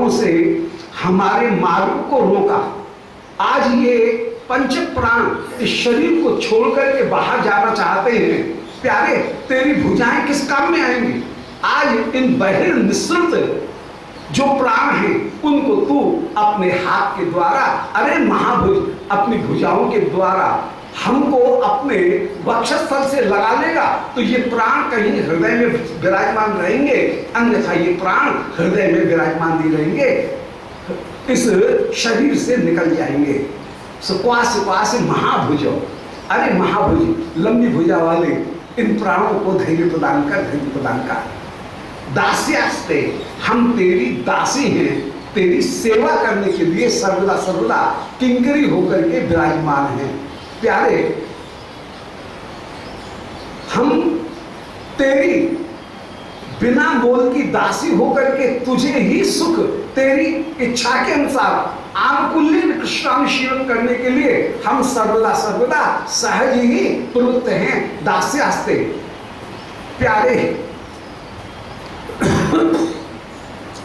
प्राणों से हमारे मार्ग को रोका। आज ये पंच प्राण इस शरीर को छोड़कर के बाहर जाना चाहते हैं। प्यारे, तेरी भुजाएं किस काम में आएंगी? आज इन बहिर निःसृत जो प्राण हैं उनको तू अपने हाथ के द्वारा, अरे महाभुज, अपनी भुजाओं के द्वारा हमको अपने वक्षस्थल से लगा लेगा तो ये प्राण कहीं हृदय में विराजमान रहेंगे, अन्यथा ये प्राण हृदय में विराजमान नहीं रहेंगे, इस शरीर से निकल जाएंगे। सुक्वास महाभुजो, अरे महाभुज, लंबी भुजा वाले इन प्राणों को धैर्य प्रदान कर, धैर्य प्रदान कर। दास्यास्ते, हम तेरी दासी हैं, तेरी सेवा करने के लिए सर्वदा सर्वदा किंकरी होकर के विराजमान हैं। प्यारे, हम तेरी बिना बोल की दासी होकर के तुझे ही सुख, तेरी इच्छा के अनुसार आनुकूल्य कृष्णानुशीलन करने के लिए हम सर्वदा सर्वदा सहज ही प्रवृत्त हैं। दास्यास्ते, प्यारे,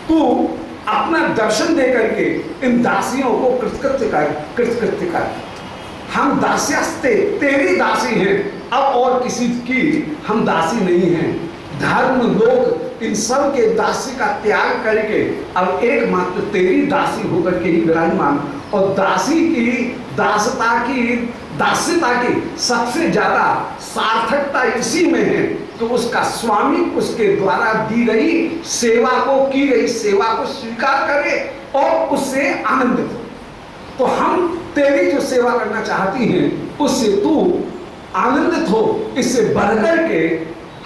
तू अपना दर्शन दे करके इन दासियों को कृतकृत्य कर, कृतकृत्य कर। हम दास्यास्ते, तेरी दासी हैं, अब और किसी की हम दासी नहीं हैं। धर्म लोग इन सब के दासी का त्याग करके अब एकमात्र तेरी दासी होकर के ही विराजमान, और दासी की दास्यता की सबसे ज्यादा सार्थकता इसी में है तो उसका स्वामी उसके द्वारा दी गई सेवा को, की गई सेवा को स्वीकार करे और उससे आनंदित हो। तो हम तेरी जो सेवा करना चाहती हैं उससे तू आनंदित हो, इससे बढ़कर के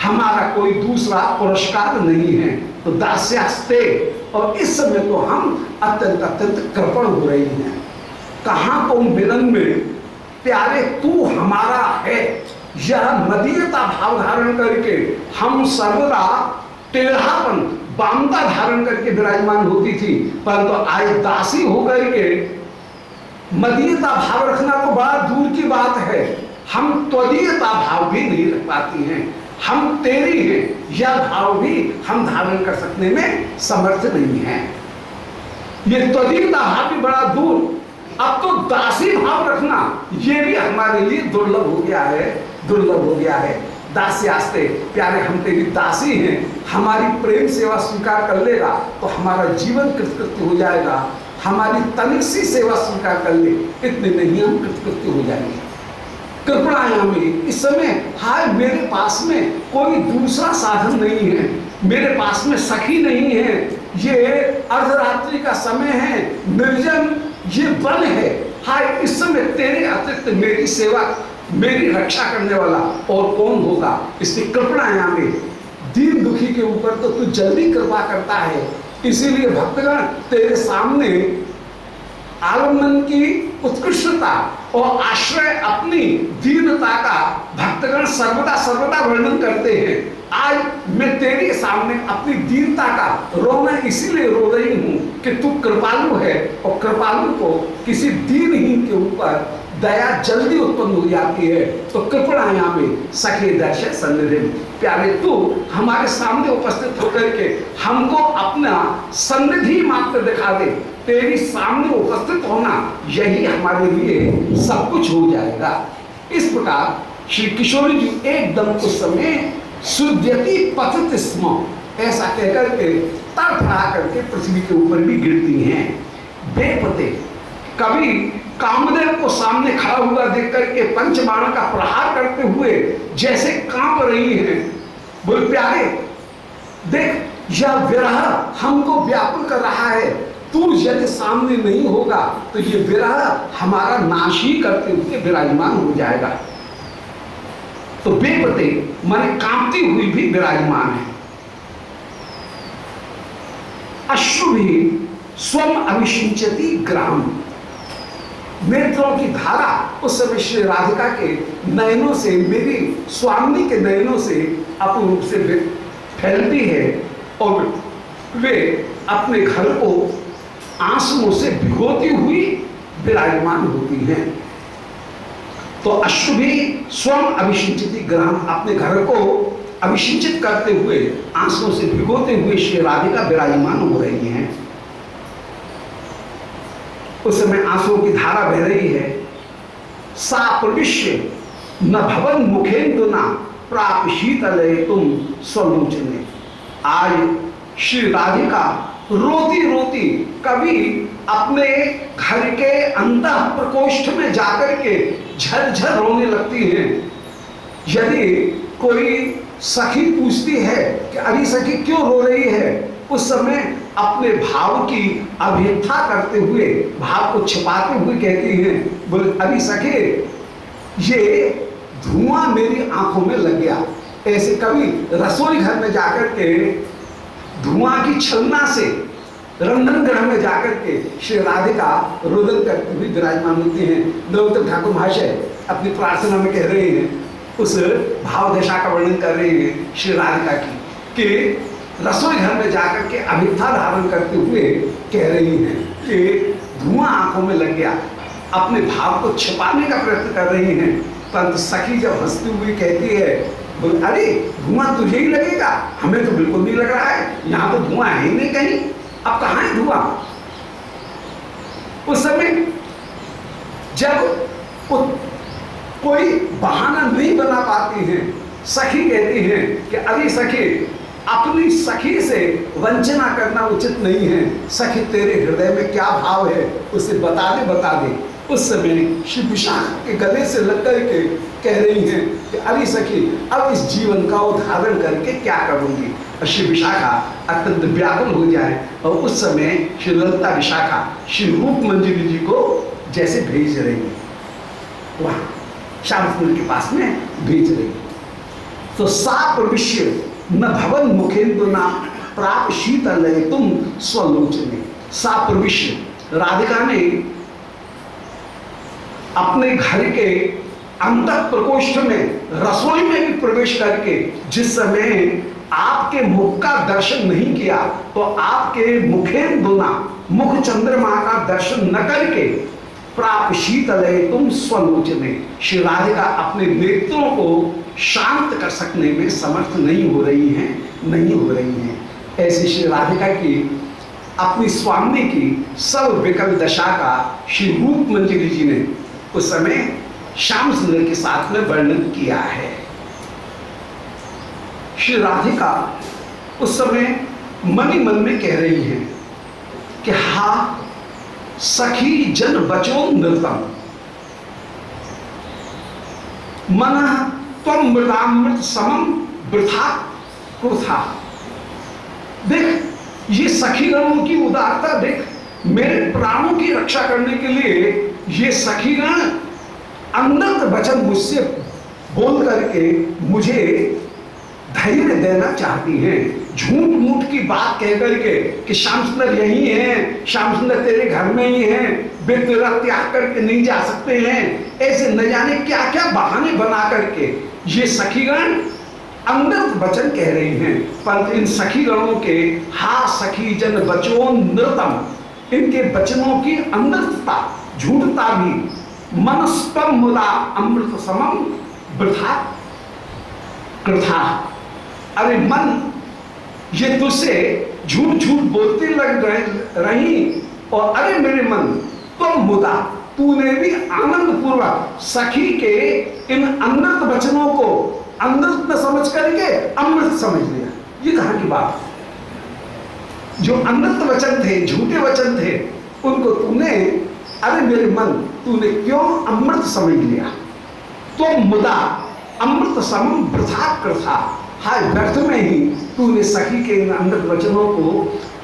हमारा कोई दूसरा पुरस्कार नहीं है। तो दास्यास्ते, और इस समय तो हम अत्यंत अत्यंत कृपण हो रही हैं। कहाँ को मिलन में प्यारे तू हमारा है, यह मदीयता भाव धारण करके हम सर्वदा टेढ़ापन, बामता धारण करके विराजमान होती थी, परंतु आज दासी होकर के मदीयता भाव रखना तो बड़ा दूर की बात है, हम त्वदीयता भाव भी नहीं रख पाती हैं। हम तेरी हैं, यह भाव भी हम धारण कर सकने में समर्थ नहीं है। ये त्वदीयता भाव भी बड़ा दूर, अब तो दासी भाव रखना ये भी हमारे लिए दुर्लभ हो गया है, दुर्लभ हो गया है। दास्यास्ते, प्यारे, हम तेरी दासी हैं, हमारी प्रेम सेवा स्वीकार कर लेगा तो हमारा जीवन कृतकृत्य हो जाएगा। हमारी तनिक सी सेवा स्वीकार कर ले, इतने नहीं हम कृतकृत्य हो जाएंगे। कृपणायामी, इस समय हाय मेरे पास में कोई दूसरा साधन नहीं है, मेरे पास में सखी नहीं है, ये अर्धरात्रि का समय है, निर्जन ये वन है, हाय इस समय तेरे अतिरिक्त मेरी सेवा, मेरी रक्षा करने वाला और कौन होगा। इसलिए कृपणायामी, दीन दुखी के ऊपर तो तू जल्दी कृपा करता है, इसीलिए भक्तगण तेरे सामने आलम्बन की उत्कृष्टता और आश्रय अपनी दीनता का भक्तगण सर्वदा सर्वदा वर्णन करते हैं। आज मैं तेरे सामने अपनी दीनता का रोना इसीलिए रो रही हूं कि तू कृपालु है, और कृपालु को किसी दीनहीन के ऊपर दया जल्दी उत्पन्न हो जाती है। तो कृपणायामी सखे दर्शन सन्निधि, प्यारे तू हमारे सामने उपस्थित होकर के हमको अपना सन्निधि मात्र दिखा दे, तेरी सामने उपस्थित होना यही हमारे लिए सब कुछ हो जाएगा। इस प्रकार श्री किशोरी जी एकदम उस समय सुद्यति पतित स्म, ऐसा कहकर के तड़फड़ा करके पृथ्वी के ऊपर भी गिरती हैं। बेपते, कभी कामदेव को सामने खड़ा हुआ देख करके पंचबाण का प्रहार करते हुए जैसे कांप रही हैं। बोल प्यारे देख, यह विरह हमको व्याकुल कर रहा है, तू यदि सामने नहीं होगा तो ये विरह हमारा नाश ही करते हुए विराजमान हो जाएगा। तो बेपते माने कांपती हुई भी विराजमान है। अश्रु भी स्वम अभिषिंचती ग्राम, नेत्रों की धारा उस समय श्री राधिका के नयनों से, मेरी स्वामी के नयनों से अपूर्ण रूप से फैलती है और वे अपने घर को आंसुओं से भिगोती हुई विराजमान होती हैं। तो अश्रु भी स्वम अभिषिंचित ग्राम, अपने घर को अभिषिंचित करते हुए आंसुओं से भिगोते हुए श्री राधिका विराजमान हो रही हैं। उस समय आंसुओं की धारा बह रही है। सा प्रविश्य न भवन मुखेन्दुना प्राप शीतले तुम स्वलोचने। आज श्री राधिका रोती रोती कभी अपने घर के अंतः प्रकोष्ठ में जाकर के झरझर रोने लगती हैं। यदि कोई सखी पूछती है कि अरे सखी क्यों रो रही है, उस समय अपने भाव की अभिव्यक्ता करते हुए, भाव को छिपाते हुए कहती हैं, बोले अरे सखी ये धुआं मेरी आंखों में लग गया। ऐसे कभी रसोई घर में जाकर के धुआं की छलना से रंधन गृह में जाकर के श्री राधिका रुदन करती हुई विराजमान होती हैं। नरोत्तम ठाकुर महाशय अपनी प्रार्थना में कह रहे हैं, उस भाव दशा का वर्णन कर रहे हैं श्री राधिका की, कि रसोई घर में जाकर के अभिव्यक्ता धारण करते हुए कह रही हैं कि धुआं आंखों में लग गया। अपने भाव को छिपाने का प्रयत्न कर रही हैं, परंतु सखी जब हंसती हुई कहती है, बोले अरे धुआं तुझे ही लगेगा, हमें तो बिल्कुल नहीं लग रहा है, यहाँ तो धुआं है ही नहीं कहीं, अब कहाँ है धुआं। उस समय जब कोई बहाना नहीं बना पाती है, सखी कहती है कि अरे सखी अपनी सखी से वंचना करना उचित नहीं है, सखी तेरे हृदय में क्या भाव है उसे बता दे। उस समय श्री विशाखा के गले से लग करके कह रही हैं कि अरे सखी अब इस जीवन का उदाहरण करके क्या करूंगी। और श्री विशाखा अत्यंत व्याकुल हो जाए और उस समय श्री ललिता विशाखा श्री रूप मंजरी जी को जैसे भेज रही है, वहां श्याम सुंदर के पास में भेज रही है। तो सा प्रविश्य न भवन मुखेन्दुना प्राप शीतले तुम स्वलोचने। सा प्रविश्य राधिका ने अपने घर के अंतः प्रकोष्ठ में रसोई में भी प्रवेश करके जिस समय आपके मुख का दर्शन नहीं किया, तो आपके मुखेन्दुना मुख चंद्रमा का दर्शन न करके प्राप शीतले तुम स्वलोचने, श्री राधिका अपने नेत्रों को शांत कर सकने में समर्थ नहीं हो रही हैं। ऐसी श्री राधिका की अपनी स्वामी की सब विकल दशा का श्री रूप मंजरी जी ने उस समय श्याम सुंदर के साथ में वर्णन किया है। श्री राधिका उस समय मन ही मन में कह रही है कि हा सखी जन बचो नृतम मन त्वं मृदामृत समम वृथा कुर्था। देख ये सखीगणों की उदारता देख, मेरे प्राणों की रक्षा करने के लिए ये सखीगण अनंत वचन मुझसे बोल करके मुझे धैर्य देना चाहती हैं, झूठ मूठ की बात कह करके कि श्याम सुंदर यही हैं, श्याम सुंदर तेरे घर में ही हैं, वे तेरा त्याग करके नहीं जा सकते हैं, ऐसे न जाने क्या क्या बहाने बना करके ये सखीगण अनंत वचन कह रही हैं। पर इन सखीगणों के हा सखी जन बचो नृतम, इनके वचनों की अनर्थता झूठता भी मनस्पम मुदा अमृत समम वृथा कृथा। अरे मन ये तुझसे झूठ झूठ बोलती लग रही, और अरे मेरे मन तुम मुदा तूने भी आनंद पूर्वक सखी के इन अनर्थ वचनों को अनर्थ न समझ करके अमृत समझ लिया। ये कहां की बात, जो अनर्थ वचन थे, झूठे वचन थे, उनको तूने अरे मेरे मन तूने क्यों अमृत समझ लिया। तो मुदा अमृत समम वृथा कृथा, हाय व्यर्थ में ही तूने सखी के इन अमृत वचनों को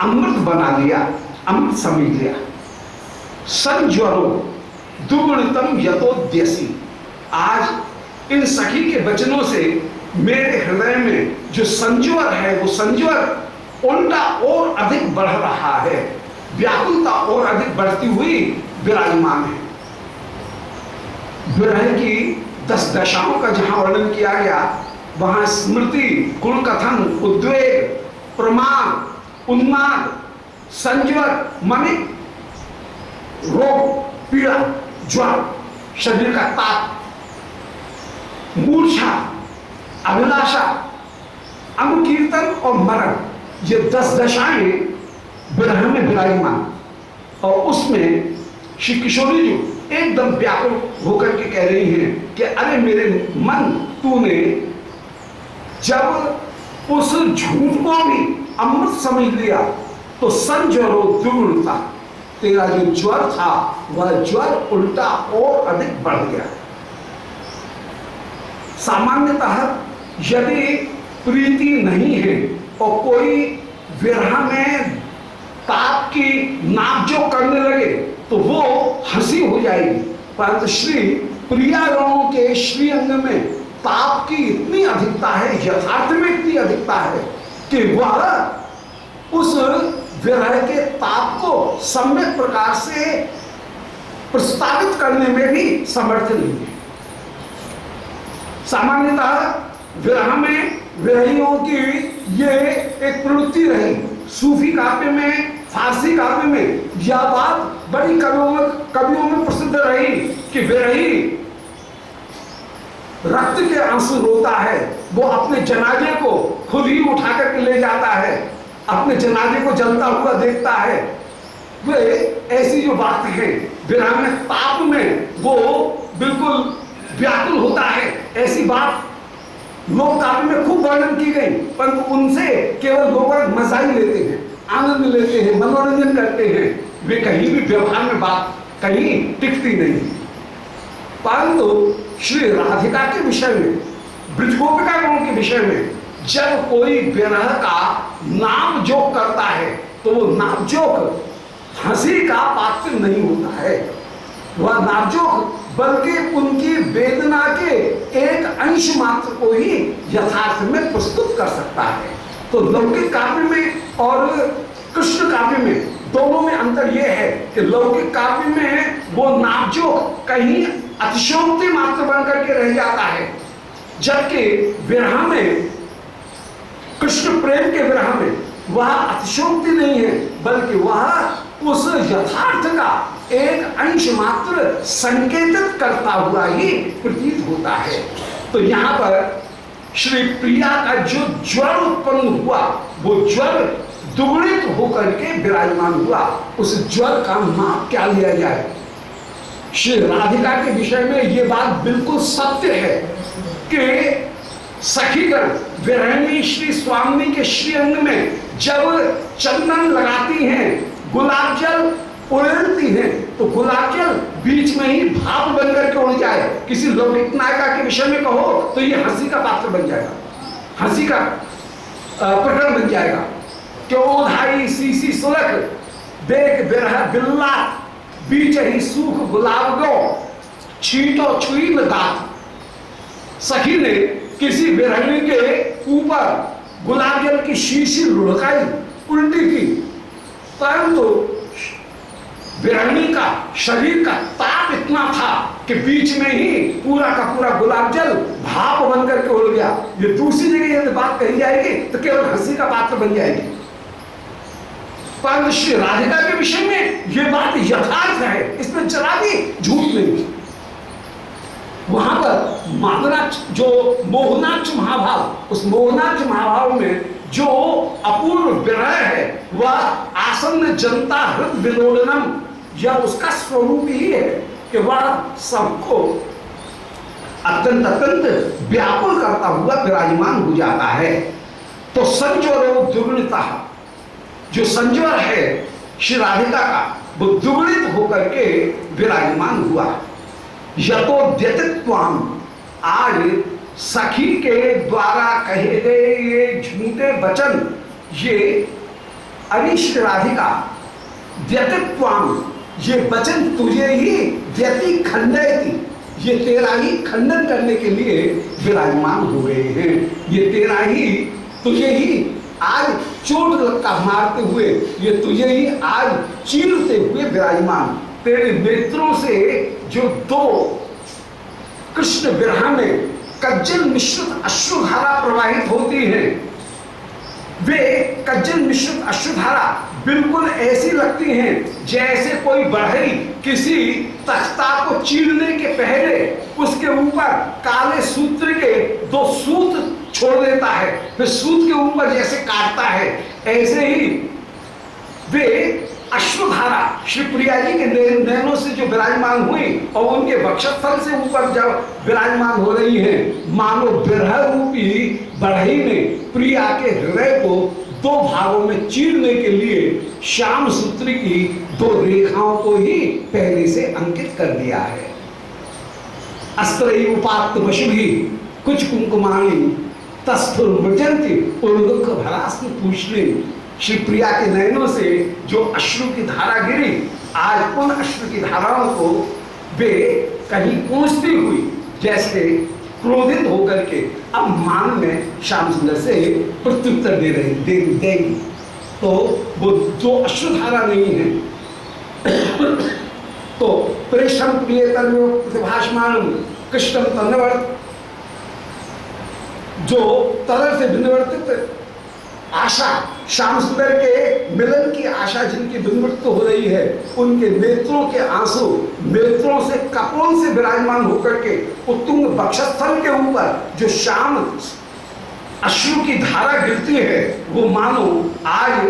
अमृत बना लिया, अमृत समझ लिया। संज्वरो दुगुणतम यतोद्यसी, आज इन सखी के वचनों से मेरे हृदय में जो संज्वर है वो संज्वर उल्टा और अधिक बढ़ रहा है, व्याकुलता और अधिक बढ़ती हुई विराजमान है। विरह की 10 दशाओं का जहां वर्णन किया गया, वहां स्मृति, गुण कथन, उद्वेग, प्रमाद, उन्माद, संज्वर माने रोग, पीड़ा, ज्वर, शरीर का ताप, मूर्छा, अभिलाषा, अनुकीर्तन और मरण, ये 10 दशाएं विरह में विराजमान। और उसमें श्री किशोरी जी एकदम व्याकुल होकर के कह रही हैं कि अरे मेरे मन, तूने जब उस झूठ को भी अमृत समझ लिया तो संज्वरो द्विगुणता, तेरा जो ज्वर था वह ज्वर उल्टा और अधिक बढ़ गया। सामान्यतः यदि प्रीति नहीं है और कोई विरह में ताप की नापजोक करने लगे तो वो हंसी हो जाएगी, परंतु श्री प्रियागणों के श्री अंग में ताप की इतनी अधिकता है, यथार्थ में इतनी अधिकता है कि वह उस विरह के ताप को सम्यक प्रकार से प्रस्तावित करने में भी समर्थ नहीं है। सामान्यतः विरह में विरहियों की ये एक प्रवृत्ति रही। सूफी काव्य में, फारसी काव्य में यह बात बड़ी कवियों में प्रसिद्ध रही कि विरही रक्त के आंसू रोता है, वो अपने जनाजे को खुद ही उठा करके ले जाता है, अपने जनाजे को जलता हुआ देखता है। वे ऐसी जो बात है, विरह में ताप में वो बिल्कुल व्याकुल होता है, ऐसी बात लोक काव्य में खूब वर्णन की गई, परंतु उनसे केवल लोग मजा ही लेते हैं, आनंद लेते हैं, मनोरंजन करते हैं। वे कहीं भी व्यवहार में बात कहीं टिकती नहीं। परंतु श्री राधिका के विषय में, ब्रजगोपिका गणों के विषय में जब कोई विरह का नाम जोक करता है तो वो नाम जोक हंसी का पात्र नहीं होता है, वह नाम जोक बल्कि उनकी वेदना के एक अंश मात्र को ही यथार्थ में प्रस्तुत कर सकता है। तो लौकिक काव्य में और कृष्ण काव्य में दोनों में अंतर यह है कि लौकिक काव्य में वो नामजोक कहीं अतिशयोक्ति मात्र बनकर के रह जाता है, जबकि विरह में, कृष्ण प्रेम के विरह में वह अतिशयोक्ति नहीं है, बल्कि वह उस यथार्थ का एक अंश मात्र संकेतित करता हुआ ही प्रतीत होता है। तो यहाँ पर श्री प्रिया का जो ज्वर उत्पन्न हुआ वो ज्वर दुगुणित होकर के विराजमान हुआ। उस ज्वर का नाम क्या लिया जाए? श्री राधिका के विषय में ये बात बिल्कुल सत्य है कि सखीगण विरहिणी श्री स्वामी के श्री अंग में जब चंदन लगाती हैं, गुलाब जल उड़ती है, तो गुलाब जल बीच में ही भाप बनकर के उड़ जाए। किसी लौकिक नायिका के विषय में कहो तो ये हंसी का पात्र बन जाएगा, हंसी का प्रकरण बन जाएगा। क्यों धाई सीसी सुलख देख बिरह बिल्ला बीच ही सूख गुलाब गो छीटो छुई में दात। सखी ने किसी विरहिणी के ऊपर गुलाब जल की शीशी लुढ़काई, उल्टी की, परंतु विरहिणी का शरीर का ताप इतना था कि बीच में ही पूरा का पूरा गुलाब जल भाप बनकर के उड़ गया। ये दूसरी जगह यदि बात कही जाएगी तो केवल हंसी का पात्र बन जाएगी, परंतु श्री राधिका के विषय में ये बात यथार्थ है, इसमें जरा भी झूठ नहीं। वहां पर मादनाक्ष जो मोहनाक्ष महाभाव, उस मोहनाक्ष महाभाव में जो अपूर्व विरह है वह आसन्न जनता हृदय विलोडनम, यह उसका स्वरूप ही है कि वह सबको अत्यंत अत्यंत व्याकुल करता हुआ विराजमान हो जाता है। तो संज्वर द्विगुणिता, जो संज्वर है श्री राधिका का वो द्विगुणित होकर के विराजमान हुआ। यतोद्यतित्वाम, आज सखी के द्वारा कहे गए ये झूठे वचन, ये अरे श्री राधिका द्यतित्वाम, ये वचन तुझे ही द्यति खंडयति, ये तेरा ही खंडन करने के लिए विराजमान हो गए हैं। ये तेरा ही, तुझे ही आज चोट लक्का मारते हुए, ये तुझे ही आज चीरते हुए विराजमान। तेरे नेत्रों से जो दो कृष्ण विरह में कज्जल मिश्रित अश्रुधारा प्रवाहित होती है, वे कज्जल मिश्रित अश्रुधारा बिल्कुल ऐसी लगती हैं जैसे कोई बढ़ई किसी तख्ता को चीरने के पहले उसके ऊपर काले सूत्र के दो सूत छोड़ देता है, फिर सूत के ऊपर जैसे काटता है, ऐसे ही वे अश्रुधारा श्री प्रिया जी के नैनों से जो विराजमान हुई और उनके वक्षस्थल से ऊपर जब विराजमान हो रही है, मानो विरह रूपी बढ़ई ने प्रिया के हृदय को दो भागों में चीरने के लिए श्याम सूत्र की दो रेखाओं को ही पहले से अंकित कर दिया है। अस्त्रई उपात्त वशुभी कुछ कुंकुमाणी तस्थुर मृजंती दुख भरास्न पूछने। श्री प्रिया के नयनों से जो अश्रु की धारा गिरी, आज उन अश्रु की धाराओं को वे कहीं पहुंचती हुई जैसे क्रोधित होकर के अब मान में श्याम सुंदर से प्रत्युत्तर देंगी। तो वो जो अश्रुधारा नहीं है तो प्रेषम प्रियतर प्रतिभाषमान कृष्णम तन्वर्त, जो तरल से विनिवर्तित आशा श्याम सुंदर के मिलन की आशा जिनकी विनिवृत्त हो रही है, उनके नेत्रों के आंसू नेत्रों से कपोल से विराजमान होकर के उत्तुंग वक्षस्थल के ऊपर जो श्याम अश्रु की धारा गिरती है, वो मानो आज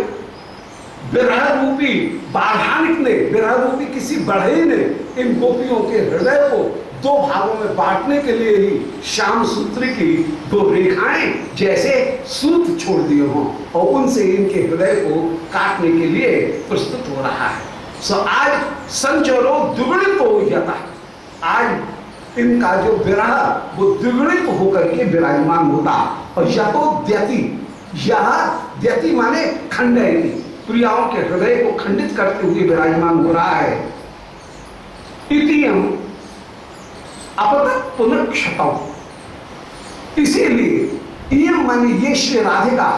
विरह रूपी बाधानिक ने, विरह रूपी किसी बढ़ई ने इन गोपियों के हृदय को दो भागों में बांटने के लिए ही श्याम सूत्र की दो रेखाएं जैसे सूत छोड़ दिए हों और उनसे इनके हृदय को काटने के लिए प्रस्तुत हो रहा है। सो आज संचरो द्विगुणित हो जाता है, आज इनका जो विरह वो द्विगुणित होकर के विराजमान होता। और यह तो द्यति, यह द्यति माने खंडयति, प्रियाओं के हृदय को खंडित करते हुए विराजमान हो रहा है। इतियम अपतक पुनर्क्षतौ, इसीलिए ये मन ये श्री राधिका,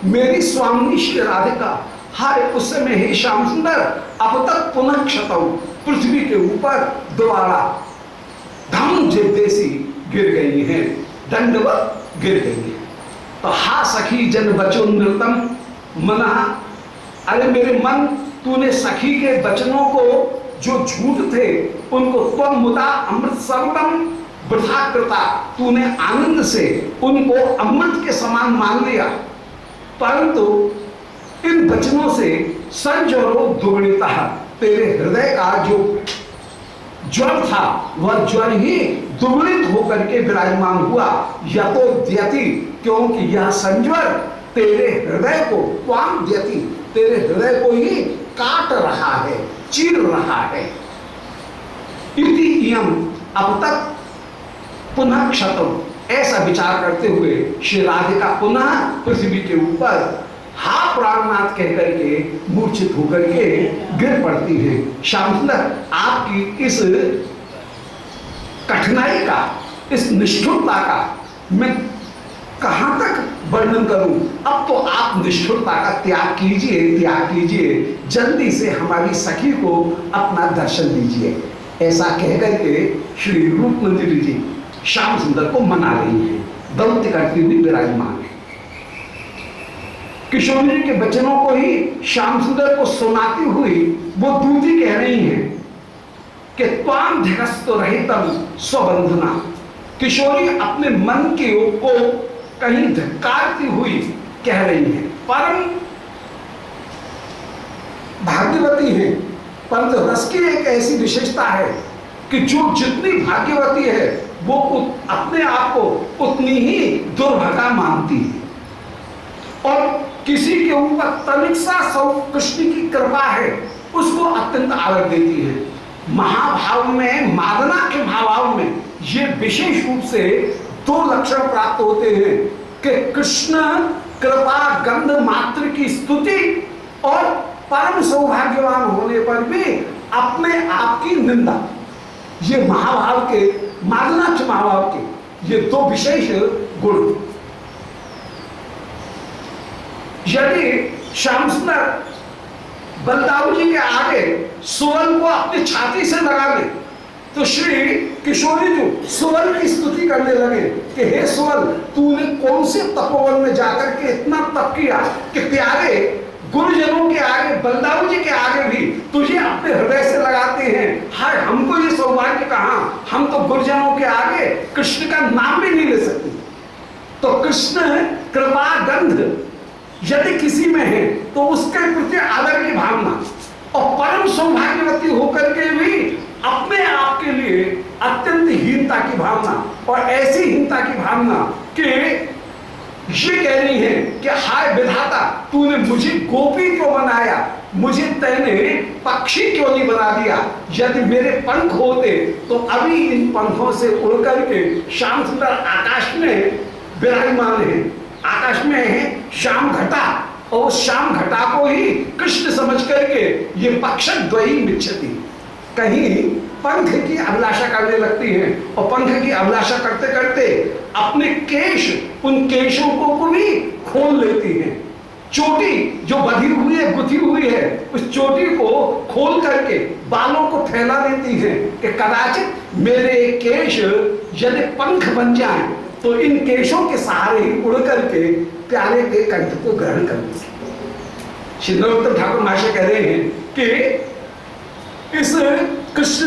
मेरी स्वामी श्री राधिका, हाय उस समय हे श्याम सुंदर अपतक पुनर्क्षतौ, पृथ्वी के ऊपर दोबारा धम जैसी गिर गई हैं, दंडवत गिर गई हैं। तो हा सखी जन बचो नृतम मना, अरे मेरे मन तूने सखी के वचनों को जो झूठ थे उनको त्वम मुदा अमृत सर्वम वृथा कृता, तूने आनंद से उनको अमृत के समान मान लिया, परंतु इन वचनों से संजरो दुगुणिता, तेरे हृदय का जो ज्वर था वह ज्वर ही दुगुणित होकर के विराजमान हुआ। या तो द्यति, क्योंकि यह संज्वर तेरे हृदय को, त्वाम द्यति, तेरे हृदय को ही काट रहा है, चीर रहा है। इति इयम अब तक पुनः क्षतम, ऐसा विचार करते हुए श्री राधिका पुनः पृथ्वी के ऊपर हा प्राणनाथ कहकर के मूर्छित होकर के गिर पड़ती है। श्याम सुंदर आपकी इस कठिनाई का, इस निष्ठुरता का मैं कहां तक वर्णन करूं। अब तो आप निष्ठुरता का त्याग कीजिए, त्याग कीजिए, जल्दी से हमारी सखी को अपना दर्शन दीजिए। ऐसा कहकर के श्री रूप मंजरी जी श्याम सुंदर को मना रही है, दौत्य करती हुई विराजमान है। किशोरी जी के वचनों को ही श्याम सुंदर को सुनाती हुई वो दूती कह रही है कि त्वाम धिकस्तो रहितम स्वबंधना। किशोरी अपने मन के को कहीं धिक्कारती हुई कह रही है, परम भाग्यवती है, परंतु रस की एक ऐसी विशेषता है कि जो जितनी भाग्यवती है वो अपने आप को उतनी ही दुर्भागा मानती है और किसी के ऊपर तनिक सा कृष्ण की कृपा है उसको अत्यंत आदर देती है। महाभाव में, मादना के भाव में ये विशेष रूप से दो लक्षण प्राप्त होते हैं कि कृष्ण कृपा गंध मात्र की स्तुति और परम सौभाग्यवान होने पर भी अपने आप की निंदा। ये महाभाव के, मादनाक्ष महाभाव के ये दो विशेष गुण। यदि श्याम सुंदर बलदाऊ जी के आगे सुवर्ण को अपनी छाती से लगा ले तो श्री किशोरी जी सुवर्ण की स्तुति करने लगे कि हे सुवर्ण, तूने कौन से तपोवन में जाकर के इतना तप किया कि प्यारे गुरुजनों के आगे, बलदाऊ जी के आगे भी तुझे अपने हृदय से लगाते हैं। हाय हमको ये सौभाग्य कहां, हम तो गुरुजनों के आगे कृष्ण का नाम भी नहीं ले सकते। तो कृष्ण कृपा गंध यदि किसी में है तो उसके प्रति आदर की भावना, और परम सौभाग्यवती होकर के भी अपने आप के लिए अत्यंत हीनता की भावना, और ऐसी हीनता की भावना कि ये कह रही है कि हाय विधाता, तूने मुझे गोपी क्यों बनाया, मुझे तैने पक्षी क्यों नहीं बना दिया। यदि मेरे पंख होते तो अभी इन पंखों से उड़ करके श्याम सुंदर आकाश में विराजमान है। आकाश में है श्याम घटा, और श्याम घटा को ही कृष्ण समझ करके ये पक्ष द्वयी मिच्छति, कहीं पंख की अभिलाषा करने लगती है, और पंख की अभिलाषा करते करते अपने केश, उन केशों को भी खोल लेती हैं। चोटी जो बधी हुई है, गुथी हुई है, उस चोटी को खोल करके बालों को फैला देती है कि कदाचित मेरे केश यदि पंख बन जाएं तो इन केशों के सहारे ही उड़ करके प्यारे के कंठ को ग्रहण कर लें। श्री नरोत्तम ठाकुर महाशय कह रहे हैं कि इस कृष्ण